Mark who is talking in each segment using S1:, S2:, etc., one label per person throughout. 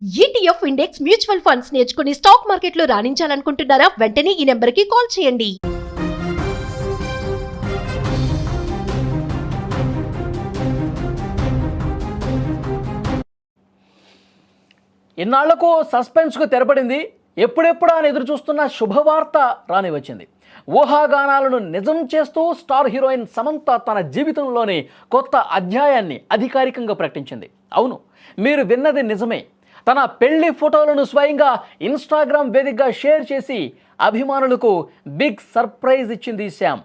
S1: ETF index mutual funds నేర్చుకుని stock మార్కెట్లో రాణించాలనుకుంటున్నారా? వెంటనే ఈ నెంబర్కి కాల్ చేయండి.
S2: ఇన్నాళ్లకు సస్పెన్స్కు తెరపడింది. ఎప్పుడెప్పుడా అని ఎదురు చూస్తున్న శుభవార్త రాని వచ్చింది. ఊహాగానాలను నిజం చేస్తూ స్టార్ హీరోయిన్ సమంత తన జీవితంలోని కొత్త అధ్యాయాన్ని అధికారికంగా ప్రకటించింది. అవును, మీరు విన్నది నిజమే. తన పెళ్లి ఫోటోలను స్వయంగా ఇన్స్టాగ్రామ్ వేదికగా షేర్ చేసి అభిమానులకు బిగ్ సర్ప్రైజ్ ఇచ్చింది శ్యామ్.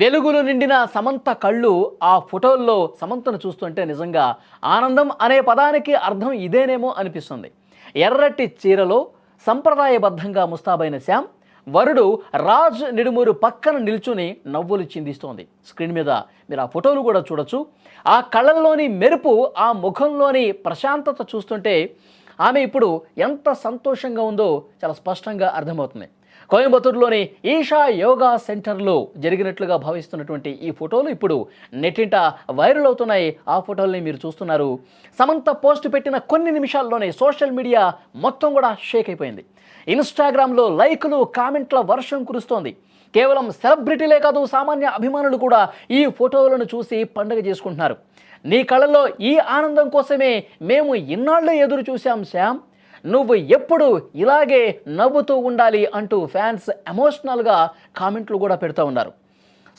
S2: వెలుగులు నిండిన సమంత కళ్ళు ఆ ఫోటోల్లో సమంతను చూస్తుంటే నిజంగా ఆనందం అనే పదానికి అర్థం ఇదేనేమో అనిపిస్తుంది. ఎర్రటి చీరలో సంప్రదాయబద్ధంగా ముస్తాబైన శ్యామ్ వరుడు రాజ్ నిడుమూరు పక్కన నిల్చుని నవ్వులు చిందిస్తోంది. స్క్రీన్ మీద మీరు ఆ ఫోటోలు కూడా చూడొచ్చు. ఆ కళ్ళల్లోని మెరుపు, ఆ ముఖంలోని ప్రశాంతత చూస్తుంటే ఆమె ఇప్పుడు ఎంత సంతోషంగా ఉందో చాలా స్పష్టంగా అర్థమవుతుంది. కోయంబత్తూరులోని ఈషా యోగా సెంటర్లో జరిగినట్లుగా భావిస్తున్నటువంటి ఈ ఫోటోలు ఇప్పుడు నెట్టింట వైరల్ అవుతున్నాయి. ఆ ఫోటోల్ని మీరు చూస్తున్నారు. సమంత పోస్ట్ పెట్టిన కొన్ని నిమిషాల్లోనే సోషల్ మీడియా మొత్తం కూడా షేక్ అయిపోయింది. ఇన్స్టాగ్రామ్లో లైకులు, కామెంట్ల వర్షం కురుస్తోంది. కేవలం సెలబ్రిటీలే కాదు, సామాన్య అభిమానులు కూడా ఈ ఫోటోలను చూసి పండుగ చేసుకుంటున్నారు. నీ కళ్ళల్లో ఈ ఆనందం కోసమే మేము ఇన్నాళ్ళు ఎదురు చూసాం శ్యామ్, నువ్వు ఎప్పుడు ఇలాగే నవ్వుతూ ఉండాలి అంటూ ఫ్యాన్స్ ఎమోషనల్గా కామెంట్లు కూడా పెడుతూ ఉన్నారు.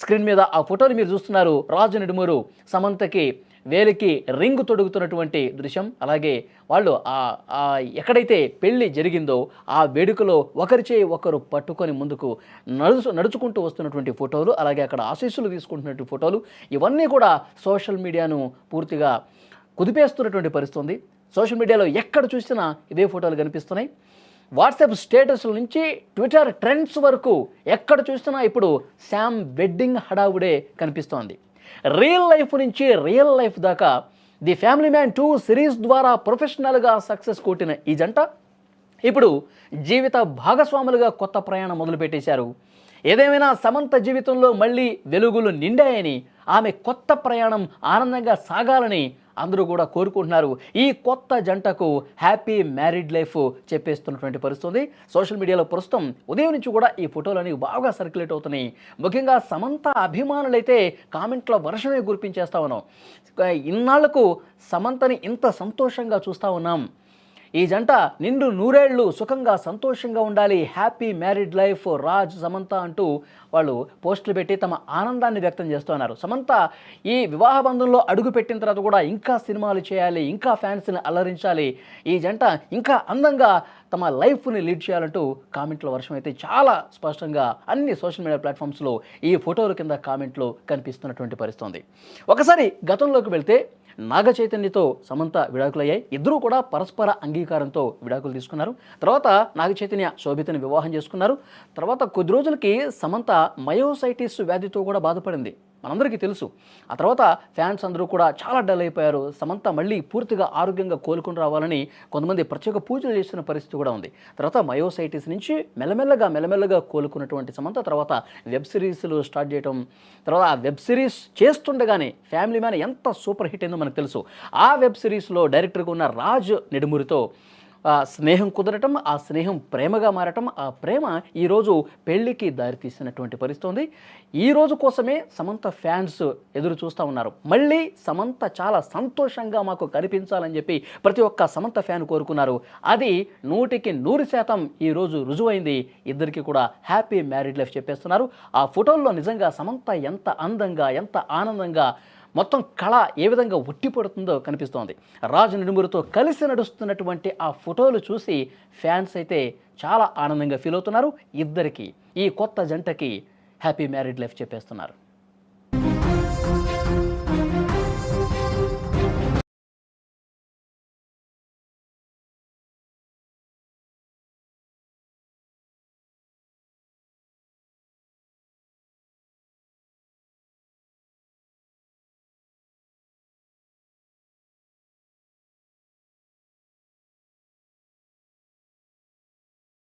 S2: స్క్రీన్ మీద ఆ ఫోటోలు మీరు చూస్తున్నారు. రాజు నిడుమూరు సమంతకి వేలికి రింగ్ తొడుగుతున్నటువంటి దృశ్యం. అలాగే వాళ్ళు ఎక్కడైతే పెళ్లి జరిగిందో ఆ వేడుకలో ఒకరిచే ఒకరు పట్టుకొని ముందుకు నడుచుకుంటూ వస్తున్నటువంటి ఫోటోలు, అలాగే అక్కడ ఆశీస్సులు తీసుకుంటున్నటువంటి ఫోటోలు, ఇవన్నీ కూడా సోషల్ మీడియాను పూర్తిగా కుదిపేస్తున్నటువంటి పరిస్థితి ఉంది. సోషల్ మీడియాలో ఎక్కడ చూసినా ఇవే ఫోటోలు కనిపిస్తున్నాయి. వాట్సాప్ స్టేటస్ల నుంచి ట్విట్టర్ ట్రెండ్స్ వరకు ఎక్కడ చూసినా ఇప్పుడు శ్యామ్ వెడ్డింగ్ హడావుడే కనిపిస్తోంది. రియల్ లైఫ్ నుంచి రియల్ లైఫ్ దాకా ది ఫ్యామిలీ మ్యాన్ 2 సిరీస్ ద్వారా ప్రొఫెషనల్గా సక్సెస్ కొట్టిన ఈ జంట ఇప్పుడు జీవిత భాగస్వాములుగా కొత్త ప్రయాణం మొదలుపెట్టేశారు. ఏదేమైనా సమంత జీవితంలో మళ్ళీ వెలుగులు నిండాయని, ఆమె కొత్త ప్రయాణం ఆనందంగా సాగాలని అందరూ కూడా కోరుకుంటున్నారు. ఈ కొత్త జంటకు హ్యాపీ మ్యారీడ్ లైఫ్ చెప్పేస్తున్నటువంటి పరిస్థితి. సోషల్ మీడియాలో ప్రస్తుతం ఉదయం నుంచి కూడా ఈ ఫోటోలని బాగా సర్క్యులేట్ అవుతున్నాయి. ముఖ్యంగా సమంత అభిమానులైతే కామెంట్ల వర్షమే కురిపించేస్తా ఉన్నాం. ఇన్నాళ్లకు సమంతని ఇంత సంతోషంగా చూస్తూ ఉన్నాం. ఈ జంట నిండు నూరేళ్లు సుఖంగా సంతోషంగా ఉండాలి, happy married life Raj Samantha అంటూ వాళ్ళు పోస్టులు పెట్టి తమ ఆనందాన్ని వ్యక్తం చేస్తున్నారు. సమంత ఈ వివాహ బంధంలో అడుగు పెట్టిన తర్వాత కూడా ఇంకా సినిమాలు చేయాలి, ఇంకా ఫ్యాన్స్ని అలరించాలి, ఈ జంట ఇంకా అందంగా తమ లైఫ్ని లీడ్ చేయాలంటూ కామెంట్ల వర్షం అయితే చాలా స్పష్టంగా అన్ని సోషల్ మీడియా ప్లాట్ఫామ్స్లో ఈ ఫోటోల కింద కామెంట్లు కనిపిస్తున్నటువంటి పరిస్థితి. ఒకసారి గతంలోకి వెళ్తే నాగ చైతన్యతో సమంత విడాకులయ్యాయి. ఇద్దరూ కూడా పరస్పర అంగీకారంతో విడాకులు తీసుకున్నారు. తర్వాత నాగ చైతన్య శోభితని వివాహం చేసుకున్నారు. తర్వాత కొద్ది రోజులకి సమంత మయోసైటిస్ వ్యాధితో కూడా బాధపడింది, మనందరికీ తెలుసు. ఆ తర్వాత ఫ్యాన్స్ అందరూ కూడా చాలా డల్ అయిపోయారు. సమంత మళ్ళీ పూర్తిగా ఆరోగ్యంగా కోలుకుని రావాలని కొంతమంది ప్రత్యేక పూజలు చేస్తున్న పరిస్థితి కూడా ఉంది. తర్వాత మయోసైటిస్ నుంచి మెల్లమెల్లగా కోలుకున్నటువంటి సమంత తర్వాత వెబ్ సిరీస్లు స్టార్ట్ చేయడం, తర్వాత ఆ వెబ్ సిరీస్ చేస్తుండగానే ఫ్యామిలీ మ్యాన్ ఎంత సూపర్ హిట్ అయిందో మనకు తెలుసు. ఆ వెబ్ సిరీస్లో డైరెక్టర్గా ఉన్న రాజ్ నిడుమూరితో స్నేహం కుదరటం, ఆ స్నేహం ప్రేమగా మారటం, ఆ ప్రేమ ఈరోజు పెళ్లికి దారితీసినటువంటి పరిస్థితి ఉంది. ఈ రోజు కోసమే సమంత ఫ్యాన్స్ ఎదురు చూస్తూ ఉన్నారు. మళ్ళీ సమంత చాలా సంతోషంగా మాకు కనిపించాలని చెప్పి ప్రతి ఒక్క సమంత ఫ్యాన్ కోరుకున్నారు. అది 100% ఈరోజు రుజువైంది. ఇద్దరికి కూడా హ్యాపీ మ్యారీడ్ లైఫ్ చెప్పేస్తున్నారు. ఆ ఫోటోల్లో నిజంగా సమంత ఎంత అందంగా, ఎంత ఆనందంగా, మొత్తం కళ ఏ విధంగా ఉట్టిపడుతుందో కనిపిస్తోంది. రాజు నిడుమూరుతో కలిసి నడుస్తున్నటువంటి ఆ ఫోటోలు చూసి ఫ్యాన్స్ అయితే చాలా ఆనందంగా ఫీల్ అవుతున్నారు. ఇద్దరికి, ఈ కొత్త జంటకి హ్యాపీ మ్యారీడ్ లైఫ్ చెప్పేస్తున్నారు.